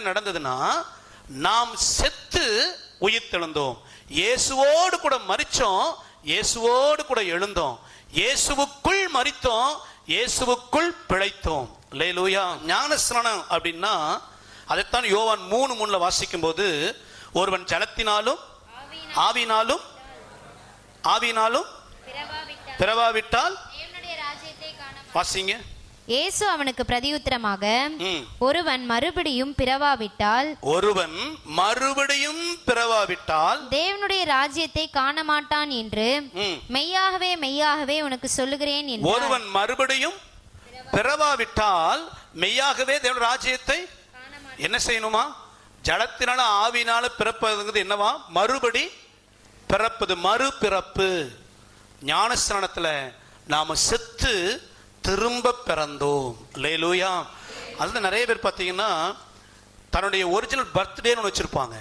நடந்ததுன்னா, நாம் செத்து உயிர்த்தெழுந்தோம். இயேசுவோடு கூட மரிச்சோம், இயேசுவோடு கூட எழுந்தோம். இயேசுவுக்குள் மரித்தோம், இயேசுவுக்குள் பிழைத்தோம். அல்லேலூயா. ஞானஸ்நானம் அப்படின்னா அதைத்தான் யோவான் 3:3 வாசிக்கும் போது, ஒருவன் ஜலத்தினாலும் ஆவியினாலும் பிறவாவிட்டால் வாசிங்க. இயேசு அவனுக்கு பிரதியுத்தரமாக, ஒருவன் மறுபடியும் பிறவாவிட்டால் தேவனுடைய ராஜ்யத்தை காண மாட்டான் என்று மெய்யாகவே மெய்யாகவே உனக்கு சொல்லுகிறேன் என்றார். ஒருவன் மறுபடியும் பிறவாவிட்டால் மெய்யாகவே தேவனுடைய ராஜ்யத்தை என்ன செய்யணுமா? ஜலத்தினால ஆவியினால பிறப்பது என்னவா? மறுபடி பிறப்பது, மறுபிறப்பு. ஞானஸ்நானத்துல நாம செத்து திரும்ப பிறந்தோம். அல்லேலூயா. அதுதான் நிறைய பேர் பார்த்தீங்கன்னா தன்னுடைய ஒரிஜினல் பர்த்டேன்னு ஒன்று வச்சிருப்பாங்க.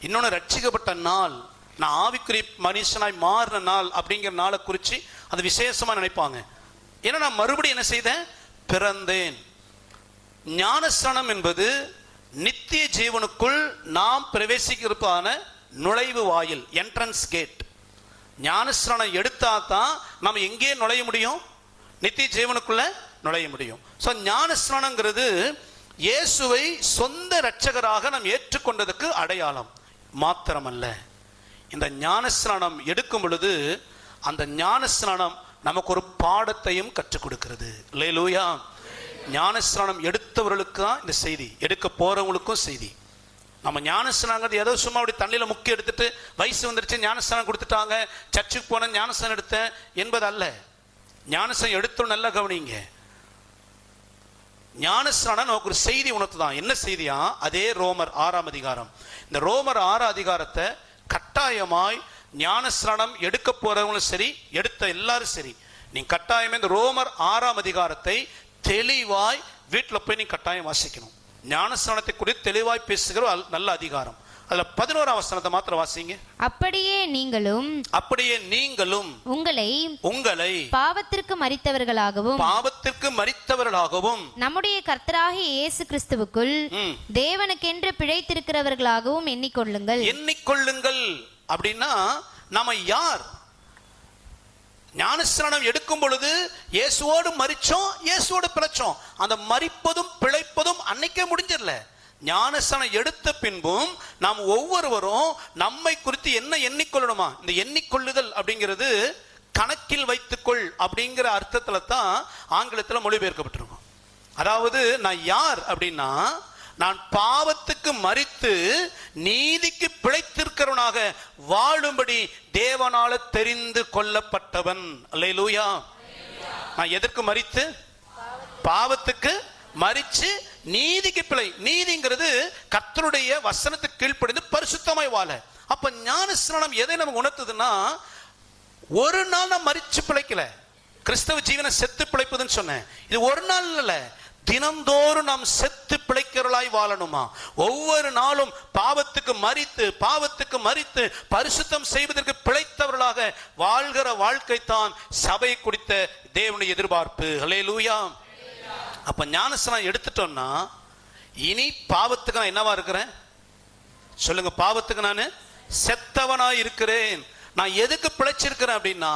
இன்னொன்று ரட்சிக்கப்பட்ட நாள், நான் ஆவிக்குரிய மனுஷனாய் மாறின நாள் அப்படிங்கிற நாளை குறித்து அது விசேஷமாக நினைப்பாங்க. ஏன்னா நான் மறுபடியும் என்ன செய்தேன்? பிறந்தேன். ஞானஸ்நானம் என்பது நித்திய ஜீவனுக்குள் நாம் பிரவேசிக்கிறதுக்கான நுழைவு வாயில், என்ட்ரன்ஸ் கேட். ஞானஸ்நானம் எடுத்தா தான் நம்ம எங்கே நுழைய முடியும்? நித்திய ஜீவனுக்குள்ள நுழைய முடியும். ஸோ ஞானஸ்நானங்கிறது இயேசுவை சொந்த இரட்சகராக நாம் ஏற்றுக்கொண்டதுக்கு அடையாளம் மாத்திரமல்ல. இந்த ஞானஸ்நானம் எடுக்கும் பொழுது அந்த ஞானஸ்நானம் நமக்கு ஒரு பாடத்தையும் கற்றுக் கொடுக்கிறது. அல்லேலூயா. ஞானஸ்நானம் எடுத்தவர்களுக்கு தான் இந்த செய்தி, எடுக்க போறவங்களுக்கும் செய்தி. நம்ம ஞானஸ்நானம் ஏதோ சும்மா அப்படி தண்ணியில் முக்கி எடுத்துட்டு வயசு வந்துருச்சு ஞானஸ்நானம் கொடுத்துட்டாங்க, சர்ச்சுக்கு போன ஞானஸ்நானம் எடுத்தேன் என்பது அல்ல. ஞானஸ்நானம் எடுத்தோம், நல்லா கவனிங்க. ஞானஸ்நானம் நமக்கு ஒரு செய்தி உணர்த்துதான். என்ன செய்தியா? அதே ரோமர் 6ஆம் அதிகாரம். இந்த ரோமர் 6ஆம் அதிகாரத்தை கட்டாயமாய் ஞானஸ்நானம் எடுக்க போறவங்களும் சரி, எடுத்த எல்லாரும் சரி, நீ கட்டாயமே இந்த ரோமர் 6ஆம் அதிகாரத்தை தெளிவாய் வீட்டில் போய் நீ கட்டாயம் வாசிக்கணும். ஞானஸ்நானத்தை குறித்து தெளிவாய் பேசுகிற நல்ல அதிகாரம். அதுல 11ஆம் வசனத்தை மாத்திரம் வாசிங்க. அப்படியே நீங்களும் உங்களை பாவத்திற்கு மரித்தவர்களாகவும் நம்முடைய கர்த்தராகிய இயேசு கிறிஸ்துவுக்குள் தேவனுக்கென்று பிழைத்திருக்கிறவர்களாகவும் எண்ணிக்கொள்ளுங்கள். அப்படின்னா நாம யார்? ஞானஸ்நானம் எடுக்கும் பொழுது இயேசுவோடு மரிச்சோம், இயேசுவோடு பிழைச்சோம். அந்த மரிப்பதும் பிழைப்பதும் அன்னைக்கே முடிஞ்சிடல. ஞானஸ்நானம் எடுத்த பின்பும் நாம் ஒவ்வொருவரும் நம்மை குறித்து என்ன எண்ணிக்கொள்ளணுமா? இந்த எண்ணிக்கொள்ளுதல் அப்படிங்கிறது கணக்கில் வைத்துக்கொள் அப்படிங்கிற அர்த்தத்துல தான் ஆங்கிலத்தில் மொழிபெயர்க்கப்பட்டிருக்கும். அதாவது நான் யார் அப்படின்னா, நான் பாவத்துக்கு மரித்து நீதிக்கு பிழைத்திருக்கிறவனாக வாழும்படி தேவனால தெரிந்து கொள்ளப்பட்டவன். அல்லேலூயா. நான் எதற்கு மரித்து? பாவத்துக்கு மரிச்சு நீதிக்கு பிழை. நீதிங்கிறது கர்த்தருடைய வசனத்துக்கு கீழ்ப்படிந்து பரிசுத்தமாய் வாழ. அப்ப ஞானஸ்நானம் எதை நமக்கு உணர்த்துதுன்னா, ஒரு நாள் நான் மரிச்சு பிழைக்கல, கிறிஸ்தவ ஜீவனை செத்து பிழைப்பதுன்னு சொன்னேன். இது ஒரு நாள் இல்ல, தினந்தோறும் நாம் செத்து பிழைக்கிறவர்களாய் வாழணுமா? ஒவ்வொரு நாளும் பாவத்துக்கு மரித்து பரிசுத்தம் செய்வதற்கு பிழைத்தவர்களாக வாழ்கிற வாழ்க்கை தான் சபை குறித்த தேவனுடைய எதிர்பார்ப்பு. அல்லேலூயா. அப்ப ஞானஸ்நானம் எடுத்துட்டோம்னா இனி பாவத்துக்கு நான் என்னவா இருக்கிறேன் சொல்லுங்க? பாவத்துக்கு நான் செத்தவனாய் இருக்கிறேன். நான் எதுக்கு பிழைச்சிருக்கிறேன் அப்படின்னா,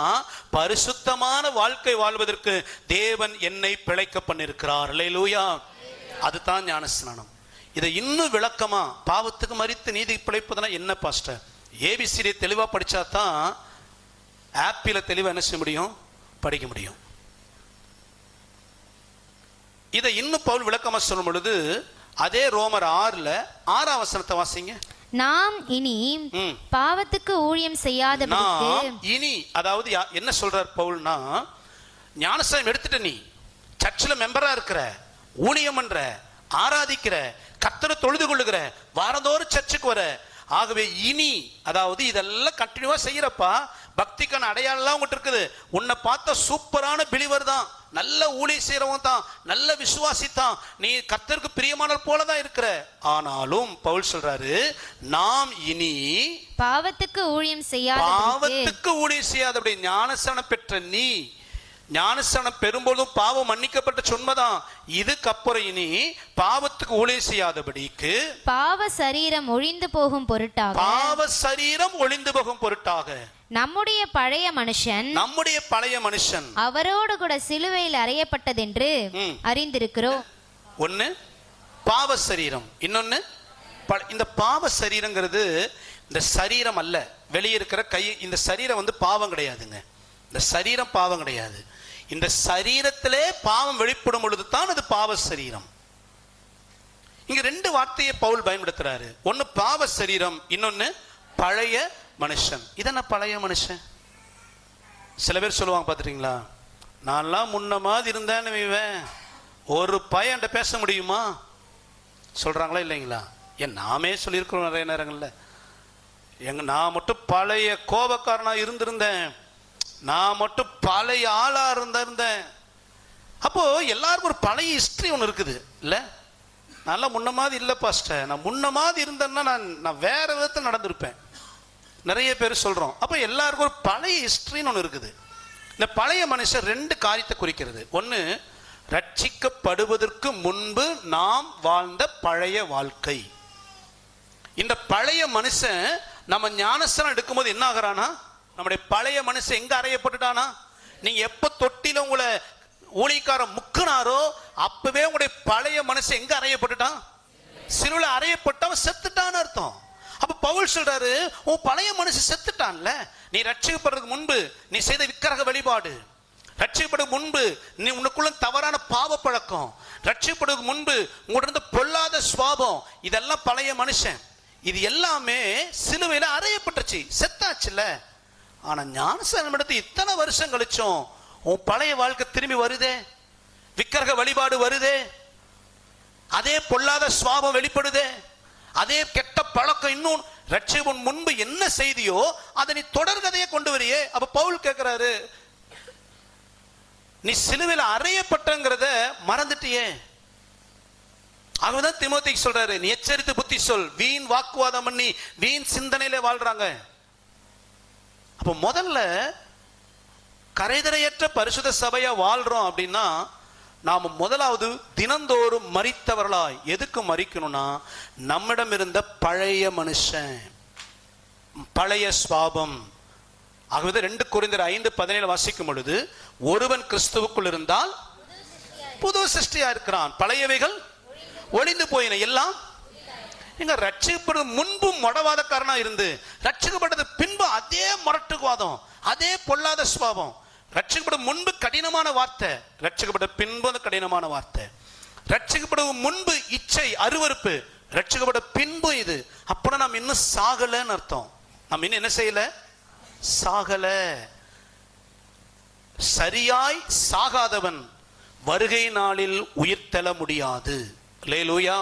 பரிசுத்தமான வாழ்க்கை வாழ்வதற்கு தேவன் என்னை பிழைக்க பண்ணிருக்கிறார். அல்லேலூயா. அதுதான் ஞானஸ்நானம். இதை இன்னும் விளக்கமா, பாவத்துக்கு மரித்து நீதி பிழைப்பதுனா என்ன பாஸ்டர்? ஏபிசிடி தெளிவா படிச்சா தான் ஆப்பிள தெளிவா என்ன செய்ய முடியும்? படிக்க முடியும். இதை இன்னும் பவுல் விளக்கமா சொல்லும் பொழுது அதே ரோமர் 6ஆம் வசனத்தை வாசிங்க. நாம் இனி பாவத்துக்கு ஊழியம் செய்யாதபடிக்கு. இனி அதாவது என்ன சொல்றார் பவுல்னா, ஞானஸ்நானம் எடுத்துட்ட, நீ சர்ச்சில் மெம்பரா இருக்கிற, ஊழியம் பண்ற, ஆராதிக்கிற, கர்த்தரை தொழுது கொள்ளுகிற, வாரந்தோறும் சர்ச்சுக்கு வர. ஆகவே இனி அதாவது இதெல்லாம் கண்டினியூவா செய்யறப்பா, பக்திக்கான அடையாளம் உங்ககிட்ட இருக்குது. உன்னை பார்த்தா சூப்பரான பிலிவர் தான், நல்ல ஊழியம் செய்யறவன் தான், நல்ல விசுவாசி தான், நீ கர்த்தருக்கு பிரியமான போலதான் இருக்கிற. ஆனாலும் பவுல் சொல்றாரு, நாம் இனி பாவத்துக்கு ஊழியம் செய்யாதபடி. ஞானஸ்நானம் பெற்ற நீ ஞானஸ்நானம் பெறும்போதும் பாவம் மன்னிக்கப்பட்ட சொன்னதான். இதுக்கப்புறம் இனி பாவத்துக்கு ஊழியம் செய்யாதபடிக்கு பாவ சரீரம் ஒழிந்து போகும் பொருட்டாக நம்முடைய பழைய மனுஷன் அவரோடு கூட சிலுவையில் அறையப்பட்டதென்று அறிந்திருக்கிறோம். ஒன்னு பாவ சரீரம், இன்னொன்னு இந்த பாவ சரீரங்கிறது இந்த சரீரம் அல்ல, வெளியே இருக்கிற கை. இந்த சரீரம் பாவம் கிடையாதுங்க. இந்த சரீரம் பாவம் கிடையாது. இந்த சரீரத்திலே பாவம் வெளிப்படும் பொழுது தான் அது பாவ சரீரம். இங்க ரெண்டு வார்த்தையை பவுல் பயன்படுத்துறாரு. ஒன்னு பாவ சரீரம், இன்னொன்னு பழைய மனுஷன். இதென்ன பழைய மனுஷன்? சில பேர் சொல்லுவாங்க பாத்துறீங்களா, நான்லாம் முன்ன மாதிரி இருந்தேன்னு ஒரு பையன் பேச முடியுமா சொல்றாங்களா இல்லைங்களா? ஏன் நாமே சொல்லியிருக்கிறோம் நிறைய நேரங்கள்ல. நான் மட்டும் பழைய கோபக்காரனா இருந்திருந்தேன், நான் மட்டும் பழைய ஆளா இருந்தேன். அப்போ எல்லாருக்கும் ஒரு பழைய ஹிஸ்டரி ஒன்று இருக்குது இல்ல. நல்லா முன்ன மாதிரி இல்லை பாஸ்டர், நான் முன்ன மாதிரி இருந்தேன்னா நான் வேற விதத்தில் நடந்திருப்பேன். நிறைய பேர் சொல்றோம். அப்போ எல்லாருக்கும் ஒரு பழைய ஹிஸ்டரின்னு ஒன்று இருக்குது. இந்த பழைய மனுஷன் ரெண்டு காரியத்தை குறிக்கிறது. ஒன்று, ரட்சிக்கப்படுவதற்கு முன்பு நாம் வாழ்ந்த பழைய வாழ்க்கை. இந்த பழைய மனுஷன் நம்ம ஞானஸ்நானம் எடுக்கும்போது என்ன ஆகிறானா, நம்முடைய பழைய மனுஷன் எங்க அறையப்பட்டுட்டானா? நீங்க எப்ப தொட்டில உங்களை ஊழியக்காரன் முக்குனாரோ அப்பவே உங்களுடைய பழைய மனுஷன் எங்க அறையப்பட்டுட்டான்? சிலுவையில் அறையப்பட்டவன் செத்துட்டான்னு அர்த்தம். அப்ப பவுல் சொல்றாரு, உன் பழைய மனுஷன் செத்துட்டான்ல. நீ ரட்சிக்கப்படுறதுக்கு முன்பு நீ செய்த விக்கிரக வழிபாடு, ரட்சிக்கப்படும் முன்பு நீ உனக்குள்ள தவறான பாவ பழக்கம், ரட்சிக்கப்படுவதற்கு முன்பு உங்கள்கிட்ட இருந்த பொல்லாத சுவாபம், இதெல்லாம் பழைய மனுஷன். இது எல்லாமே சிலுவையில அறையப்பட்டுச்சு, செத்தாச்சுல்ல. ஆனா ஞானஸ்நானம் எடுத்து இத்தனை வருஷம் கழிச்சோம் உன் பழைய வாழ்க்கை திரும்பி வருதே, விக்கிரக வழிபாடு வருதே, அதே பொல்லாத சுவாபம் வெளிப்படுதே, அதே கெட்ட பழக்கம் இன்னும் ரட்சிப்பின் முன்பு என்ன செய்தியோ அதை நீ தொடர்கதையை கொண்டு வரியே. அப்ப பவுல் கேட்கிறாரு, நீ சிலுவையில் அறையப்பட்டங்கிறத மறந்துட்டியே. ஆகவேதான் தீமோத்தேயுக்கு சொல்றாரு, நீ எச்சரித்து புத்தி சொல், வீண் வாக்குவாதம் பண்ணி வீண் சிந்தனையில வாழ்றாங்க. அப்ப முதல்ல கரைதரையற்ற பரிசுத்த சபையா வாழ்றோம் அப்படின்னா நாம முதலாவது தினந்தோறும் மரித்தவர்களாய். எதுக்கு மரிக்கணும்னா, நம்மிடம் இருந்த பழைய மனுஷன், பழைய சுவாபம். ஆகவே 2 கொரிந்தியர் 5:17 வாசிக்கும் பொழுது, ஒருவன் கிறிஸ்துவுக்குள் இருந்தால் புது சிருஷ்டியா இருக்கிறான், பழையவைகள் ஒளிந்து போயின, எல்லாம் எங்க ரட்சிக்கப்படுறது முன்பும் மொடவாதக்காரனா இருந்து ரட்சிக்கப்பட்டது பின்பு அதே மொரட்டுவாதம், அதே பொல்லாத சுபாவம். ரட்சிக்கப்படும் முன்பு கடினமான வார்த்தை, ரட்சிக்கப்பட்ட பின்பு கடினமான வார்த்தை. ரட்சிக்கப்படும் முன்பு இச்சை அருவருப்பு, ரட்சிக்கப்பட்ட பின்பு இது. அப்பனா நாம் இன்னும் சாகலன்னு அர்த்தம். நாம் இன்னும் என்ன செய்யல? சாகல. சரியாய் சாகாதவன் வருகை நாளில் உயிர் தெள முடியாது. அல்லேலூயா.